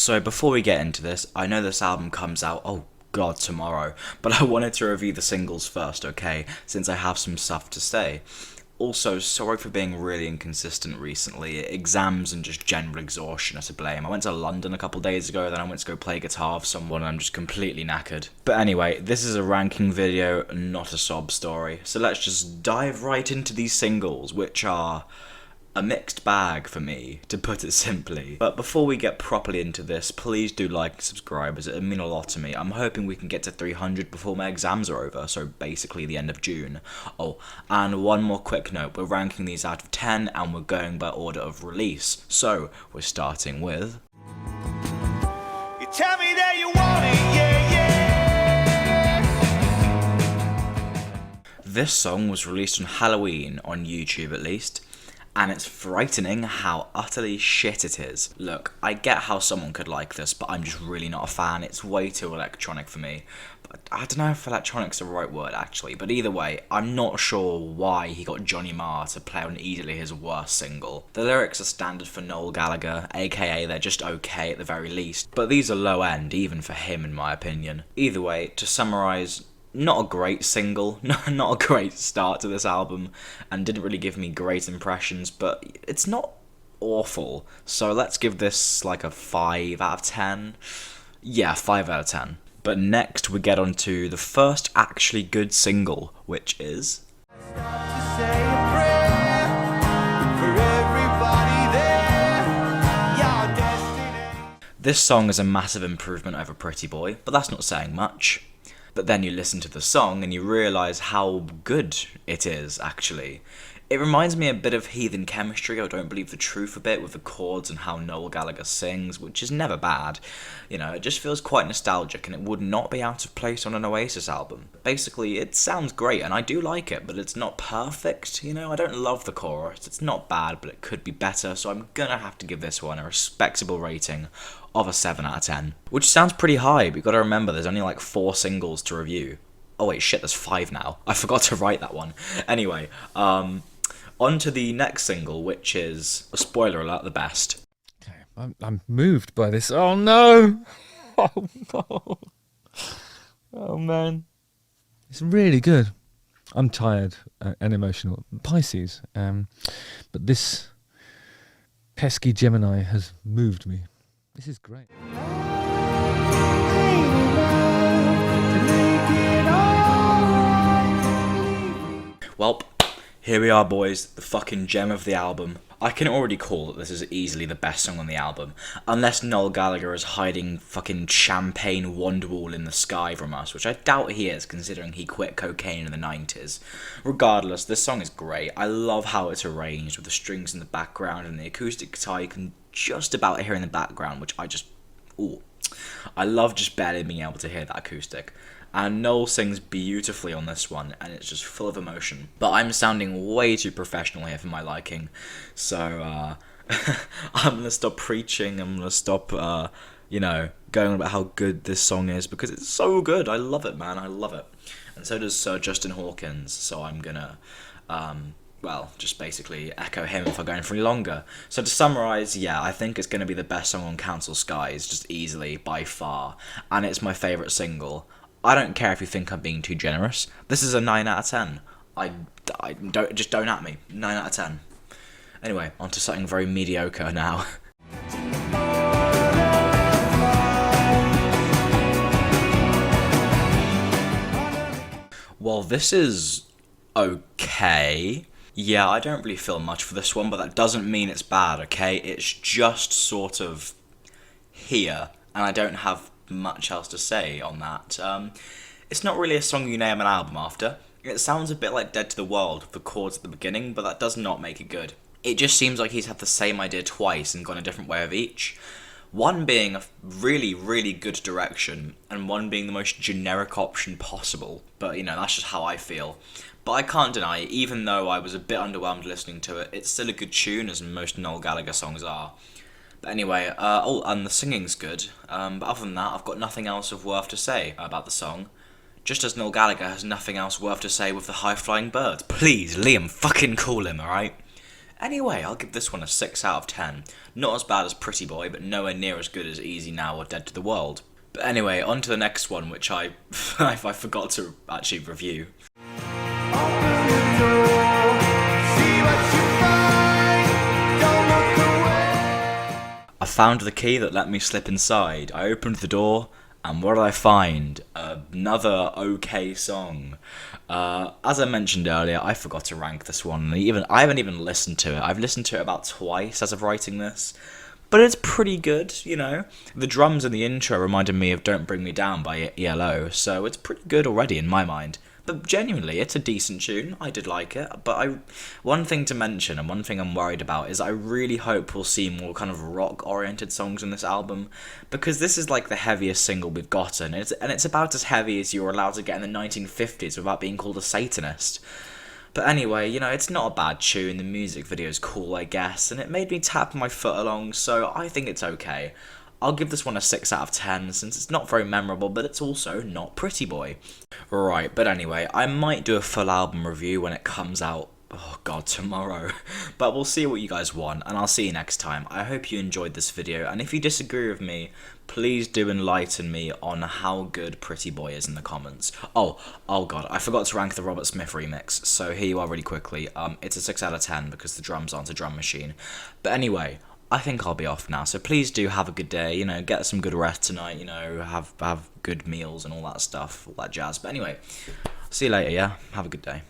So before we get into this, I know this album comes out, oh god, tomorrow, but I wanted to review the singles first, okay, since I have some stuff to say. Also, sorry for being really inconsistent recently. Exams and just general exhaustion are to blame. I went to London a couple days ago, then I went to go play guitar with someone and I'm just completely knackered. But anyway, this is a ranking video, not a sob story. So let's just dive right into these singles, which are a mixed bag for me, to put it simply. But before we get properly into this, please do like and subscribe, as it would mean a lot to me. I'm hoping we can get to 300 before my exams are over, so basically the end of June. Oh, and one more quick note, we're ranking these out of 10 and we're going by order of release. So, we're starting with... You tell me that you want it, yeah, yeah. This song was released on Halloween, on YouTube at least. And it's frightening how utterly shit it is. Look, I get how someone could like this, but I'm just really not a fan. It's way too electronic for me. But I don't know if electronic's the right word, actually. But either way, I'm not sure why he got Johnny Marr to play on easily his worst single. The lyrics are standard for Noel Gallagher, aka they're just okay at the very least. But these are low end, even for him in my opinion. Either way, to summarise... not a great single, not a great start to this album, and didn't really give me great impressions, but it's not awful. So let's give this like a 5 out of 10. Yeah, 5 out of 10. But next we get on to the first actually good single, which is... This song is a massive improvement over Pretty Boy, but that's not saying much. But then you listen to the song and you realise how good it is, actually. It reminds me a bit of Heathen Chemistry, or Don't Believe the Truth a bit, with the chords and how Noel Gallagher sings, which is never bad. You know, it just feels quite nostalgic and it would not be out of place on an Oasis album. Basically, it sounds great and I do like it, but it's not perfect, you know? I don't love the chorus, it's not bad, but it could be better, so I'm gonna have to give this one a respectable rating of a 7 out of 10. Which sounds pretty high, but you gotta remember there's only like 4 singles to review. Oh wait, shit, there's 5 now. I forgot to write that one. Anyway, on to the next single, which is, a spoiler alert, the best. Okay, I'm moved by this. Oh no! Oh no! Oh man. It's really good. I'm tired and emotional. Pisces. But this pesky Gemini has moved me. This is great. Welp, here we are boys, the fucking gem of the album. I can already call that this is easily the best song on the album, unless Noel Gallagher is hiding fucking champagne Wonderwall in the sky from us, which I doubt he is, considering he quit cocaine in the 90s. Regardless, this song is great. I love how it's arranged, with the strings in the background and the acoustic guitar you can just about hear in the background, which I just... ooh. I love just barely being able to hear that acoustic. And Noel sings beautifully on this one, and it's just full of emotion. But I'm sounding way too professional here for my liking, so I'm gonna stop preaching, I'm gonna stop, you know, going on about how good this song is, because it's so good. I love it, man, I love it. And so does Sir Justin Hawkins, so I'm gonna, well, just basically echo him if I go in for any longer. So to summarise, yeah, I think it's going to be the best song on Council Skies, just easily, by far. And it's my favourite single. I don't care if you think I'm being too generous. This is a 9 out of 10. I don't at me. 9 out of 10. Anyway, on to something very mediocre now. Well, this is okay. Yeah, I don't really feel much for this one, but that doesn't mean it's bad, okay? It's just sort of here, and I don't have much else to say on that. It's not really a song you name an album after. It sounds a bit like Dead to the World with the chords at the beginning, but that does not make it good. It just seems like he's had the same idea twice and gone a different way of each. One being a really, really good direction, and one being the most generic option possible. But, you know, that's just how I feel. But I can't deny, even though I was a bit underwhelmed listening to it, it's still a good tune, as most Noel Gallagher songs are. But anyway, oh, and the singing's good. But other than that, I've got nothing else of worth to say about the song. Just as Noel Gallagher has nothing else worth to say with the high-flying birds. Please, Liam, fucking call him, alright? Anyway, I'll give this one a 6 out of 10. Not as bad as Pretty Boy, but nowhere near as good as Easy Now or Dead to the World. But anyway, on to the next one, which I forgot to actually review. I found the key that let me slip inside. I opened the door, and what did I find? Another okay song. As I mentioned earlier, I forgot to rank this one. I haven't even listened to it. I've listened to it about twice as of writing this. But it's pretty good, you know. The drums in the intro reminded me of Don't Bring Me Down by ELO, so it's pretty good already in my mind. But genuinely, it's a decent tune. I did like it. But one thing to mention, and one thing I'm worried about, is I really hope we'll see more kind of rock-oriented songs in this album, because this is like the heaviest single we've gotten, and it's about as heavy as you were allowed to get in the 1950s without being called a Satanist. But anyway, you know, it's not a bad tune, the music video's cool, I guess, and it made me tap my foot along, so I think it's okay. I'll give this one a 6 out of 10, since it's not very memorable, but it's also not Pretty Boy. Right, but anyway, I might do a full album review when it comes out, oh god, tomorrow. But we'll see what you guys want, and I'll see you next time. I hope you enjoyed this video, and if you disagree with me, please do enlighten me on how good Pretty Boy is in the comments. Oh god, I forgot to rank the Robert Smith remix, so here you are really quickly. It's a 6 out of 10 because the drums aren't a drum machine. But anyway, I think I'll be off now, so please do have a good day, you know, get some good rest tonight, you know, have good meals and all that stuff, all that jazz. But anyway, see you later, yeah? Have a good day.